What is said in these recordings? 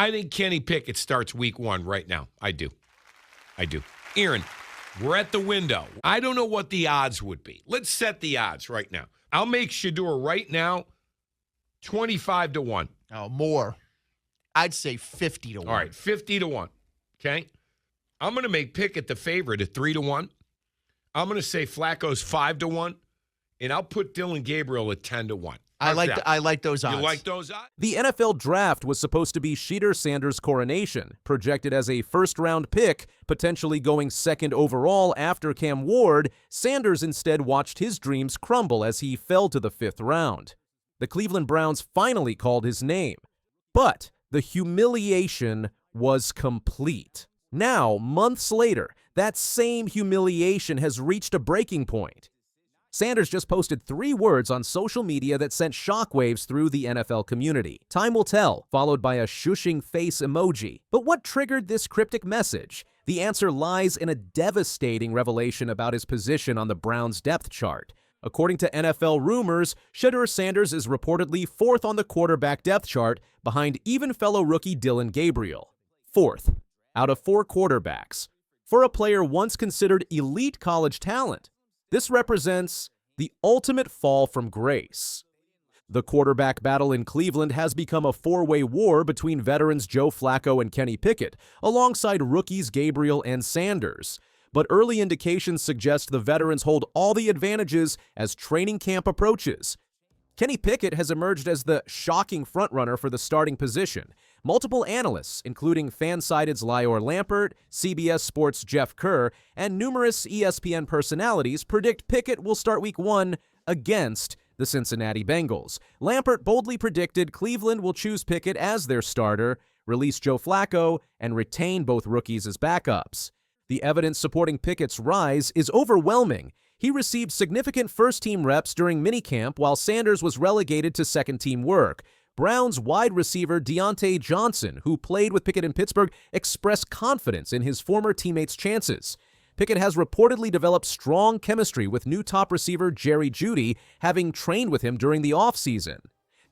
I think Kenny Pickett starts week 1 right now. I do. Aaron, we're at the window. I don't know what the odds would be. Let's set the odds right now. I'll make Shedeur right now 25-1. Oh, more. I'd say 50-1. All right, 50-1. Okay? I'm going to make Pickett the favorite at 3-1. I'm going to say Flacco's 5-1. And I'll put Dylan Gabriel at 10-1. I like those odds. You like those odds? The NFL draft was supposed to be Shedeur Sanders' coronation, projected as a first-round pick, potentially going second overall after Cam Ward. Sanders instead watched his dreams crumble as he fell to the 5th round. The Cleveland Browns finally called his name, but the humiliation was complete. Now, months later, that same humiliation has reached a breaking point. Sanders just posted 3 words on social media that sent shockwaves through the NFL community. Time will tell, followed by a shushing face emoji. But what triggered this cryptic message? The answer lies in a devastating revelation about his position on the Browns' depth chart. According to NFL rumors, Shedeur Sanders is reportedly 4th on the quarterback depth chart, behind even fellow rookie Dylan Gabriel. 4th, out of 4 quarterbacks. For a player once considered elite college talent, this represents the ultimate fall from grace. The quarterback battle in Cleveland has become a 4-way war between veterans Joe Flacco and Kenny Pickett, alongside rookies Gabriel and Sanders. But early indications suggest the veterans hold all the advantages as training camp approaches. Kenny Pickett has emerged as the shocking frontrunner for the starting position. Multiple analysts, including FanSided's Lior Lampert, CBS Sports' Jeff Kerr, and numerous ESPN personalities predict Pickett will start Week 1 against the Cincinnati Bengals. Lampert boldly predicted Cleveland will choose Pickett as their starter, release Joe Flacco, and retain both rookies as backups. The evidence supporting Pickett's rise is overwhelming. He received significant first-team reps during minicamp while Sanders was relegated to second-team work. Browns wide receiver Deontay Johnson, who played with Pickett in Pittsburgh, expressed confidence in his former teammates' chances. Pickett has reportedly developed strong chemistry with new top receiver Jerry Jeudy, having trained with him during the offseason.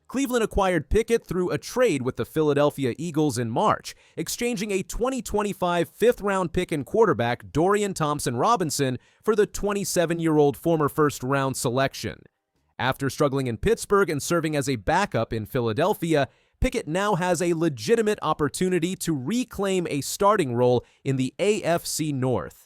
Cleveland acquired Pickett through a trade with the Philadelphia Eagles in March, exchanging a 2025 fifth-round pick and quarterback Dorian Thompson-Robinson for the 27-year-old former first-round selection. After struggling in Pittsburgh and serving as a backup in Philadelphia, Pickett now has a legitimate opportunity to reclaim a starting role in the AFC North.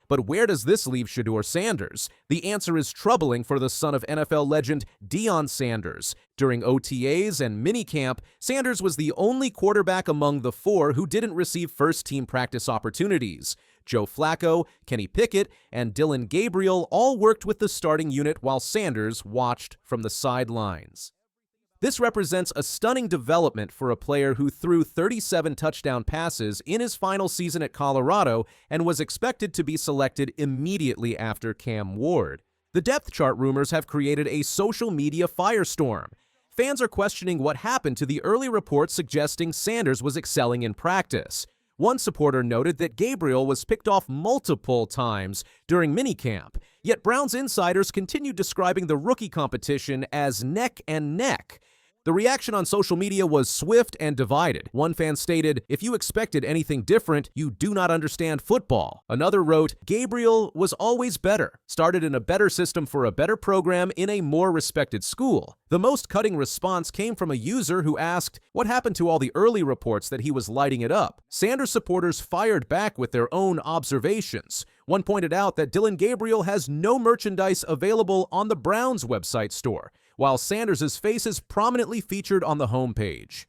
But where does this leave Shedeur Sanders? The answer is troubling for the son of NFL legend Deion Sanders. During OTAs and minicamp, Sanders was the only quarterback among the 4 who didn't receive first-team practice opportunities. Joe Flacco, Kenny Pickett, and Dylan Gabriel all worked with the starting unit while Sanders watched from the sidelines. This represents a stunning development for a player who threw 37 touchdown passes in his final season at Colorado and was expected to be selected immediately after Cam Ward. The depth chart rumors have created a social media firestorm. Fans are questioning what happened to the early reports suggesting Sanders was excelling in practice. One supporter noted that Gabriel was picked off multiple times during minicamp, yet Browns insiders continued describing the rookie competition as neck and neck. The reaction on social media was swift and divided. One fan stated, "If you expected anything different, you do not understand football." Another wrote, "Gabriel was always better, started in a better system for a better program in a more respected school." The most cutting response came from a user who asked, "What happened to all the early reports that he was lighting it up?" Sanders supporters fired back with their own observations. One pointed out that Dylan Gabriel has no merchandise available on the Browns website store, while Sanders' face is prominently featured on the homepage.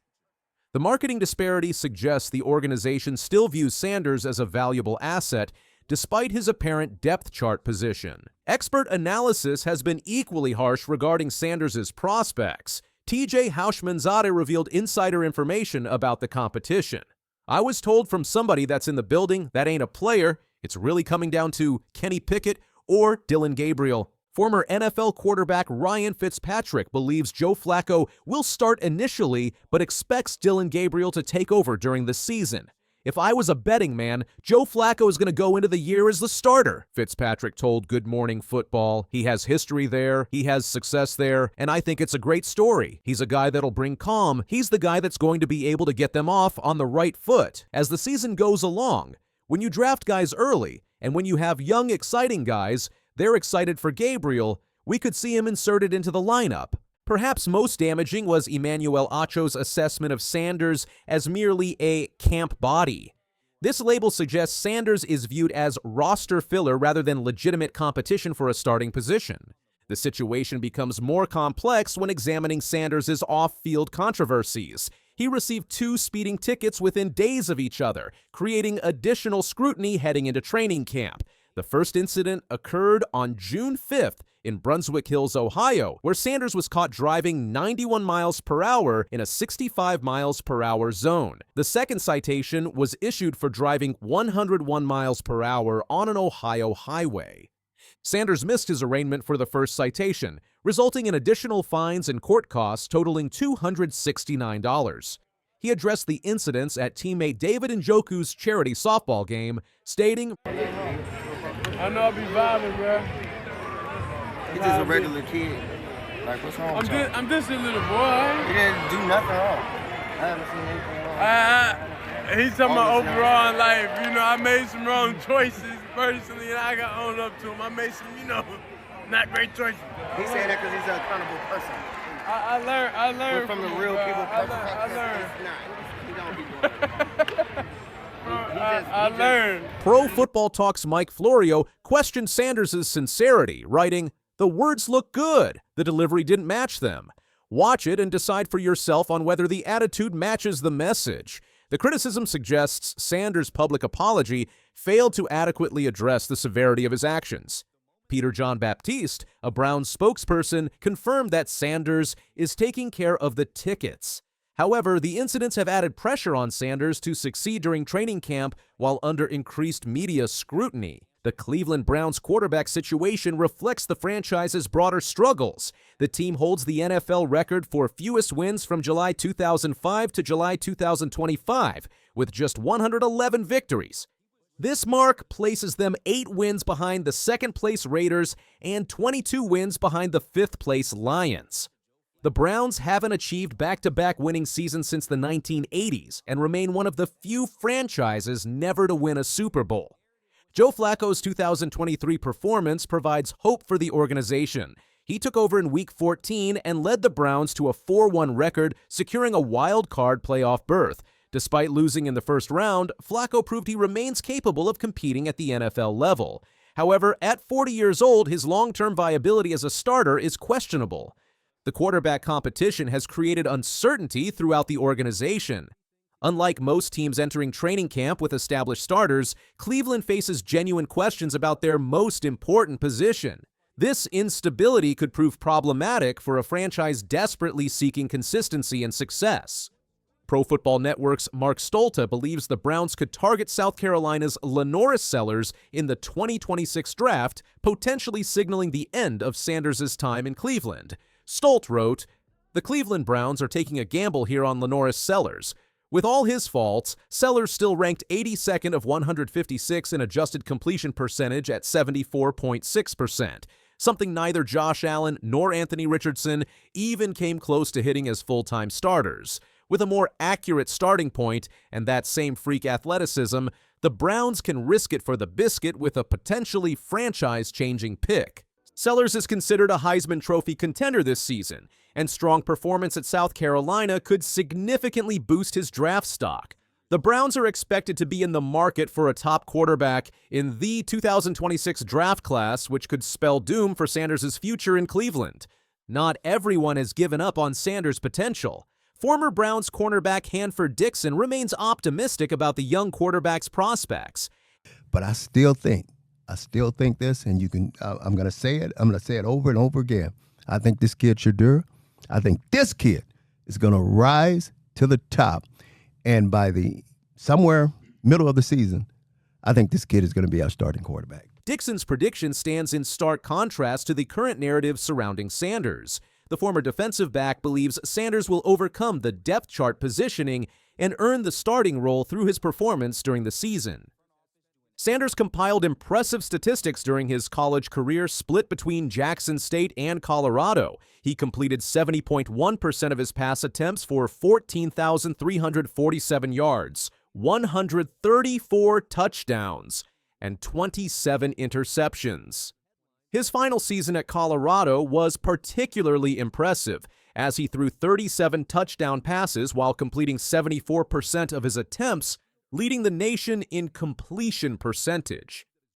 The marketing disparity suggests the organization still views Sanders as a valuable asset, despite his apparent depth chart position. Expert analysis has been equally harsh regarding Sanders' prospects. TJ Houshmandzadeh revealed insider information about the competition. "I was told from somebody that's in the building that ain't a player. It's really coming down to Kenny Pickett or Dylan Gabriel." Former NFL quarterback Ryan Fitzpatrick believes Joe Flacco will start initially, but expects Dylan Gabriel to take over during the season. If I was a betting man, Joe Flacco is going to go into the year as the starter, Fitzpatrick told Good Morning Football. He has history there, he has success there, and I think it's a great story. He's a guy that'll bring calm. He's the guy that's going to be able to get them off on the right foot as the season goes along. When you draft guys early, and when you have young, exciting guys, they're excited for Gabriel, we could see him inserted into the lineup. Perhaps most damaging was Emmanuel Acho's assessment of Sanders as merely a camp body. This label suggests Sanders is viewed as roster filler rather than legitimate competition for a starting position. The situation becomes more complex when examining Sanders' off-field controversies. He received 2 speeding tickets within days of each other, creating additional scrutiny heading into training camp. The first incident occurred on June 5th in Brunswick Hills, Ohio, where Sanders was caught driving 91 miles per hour in a 65 miles per hour zone. The second citation was issued for driving 101 miles per hour on an Ohio highway. Sanders missed his arraignment for the first citation, resulting in additional fines and court costs totaling $269. He addressed the incidents at teammate David Njoku's charity softball game, stating, I know I'll be violent, bro. He's just a regular kid. Like, what's wrong with you? I'm just a little boy. He didn't do nothing wrong. I haven't seen anything wrong. He's talking about overall in life. You know, I made some wrong choices personally, and I got owned up to him. I made some, not great choices. He said that because he's an accountable person. I learned from the real people. I learned. He don't be doing it. I learned. Pro Football Talk's Mike Florio questioned Sanders' sincerity, writing, "The words look good. The delivery didn't match them. Watch it and decide for yourself on whether the attitude matches the message." The criticism suggests Sanders' public apology failed to adequately address the severity of his actions. Peter John Baptiste, a Browns spokesperson, confirmed that Sanders is taking care of the tickets. However, the incidents have added pressure on Sanders to succeed during training camp while under increased media scrutiny. The Cleveland Browns quarterback situation reflects the franchise's broader struggles. The team holds the NFL record for fewest wins from July 2005 to July 2025, with just 111 victories. This mark places them 8 wins behind the second-place Raiders and 22 wins behind the 5th-place Lions. The Browns haven't achieved back-to-back winning seasons since the 1980s and remain one of the few franchises never to win a Super Bowl. Joe Flacco's 2023 performance provides hope for the organization. He took over in Week 14 and led the Browns to a 4-1 record, securing a wild-card playoff berth. Despite losing in the first round, Flacco proved he remains capable of competing at the NFL level. However, at 40 years old, his long-term viability as a starter is questionable. The quarterback competition has created uncertainty throughout the organization. Unlike most teams entering training camp with established starters, Cleveland faces genuine questions about their most important position. This instability could prove problematic for a franchise desperately seeking consistency and success. Pro Football Network's Mark Stolta believes the Browns could target South Carolina's Lenoris Sellers in the 2026 draft, potentially signaling the end of Sanders' time in Cleveland. Stolt wrote, "The Cleveland Browns are taking a gamble here on Lenoris Sellers. With all his faults, Sellers still ranked 82nd of 156 in adjusted completion percentage at 74.6%, something neither Josh Allen nor Anthony Richardson even came close to hitting as full-time starters. With a more accurate starting point and that same freak athleticism, the Browns can risk it for the biscuit with a potentially franchise-changing pick." Sellers is considered a Heisman Trophy contender this season, and strong performance at South Carolina could significantly boost his draft stock. The Browns are expected to be in the market for a top quarterback in the 2026 draft class, which could spell doom for Sanders' future in Cleveland. Not everyone has given up on Sanders' potential. Former Browns cornerback Hanford Dixon remains optimistic about the young quarterback's prospects. But I still think this, and I'm going to say it. I'm going to say it over and over again. I think this kid, Shedeur, I think this kid is going to rise to the top. And by the somewhere middle of the season, I think this kid is going to be our starting quarterback. Dixon's prediction stands in stark contrast to the current narrative surrounding Sanders. The former defensive back believes Sanders will overcome the depth chart positioning and earned the starting role through his performance during the season. Sanders compiled impressive statistics during his college career split between Jackson State and Colorado. He completed 70.1% of his pass attempts for 14,347 yards, 134 touchdowns, and 27 interceptions. His final season at Colorado was particularly impressive, as he threw 37 touchdown passes while completing 74% of his attempts, leading the nation in completion percentage.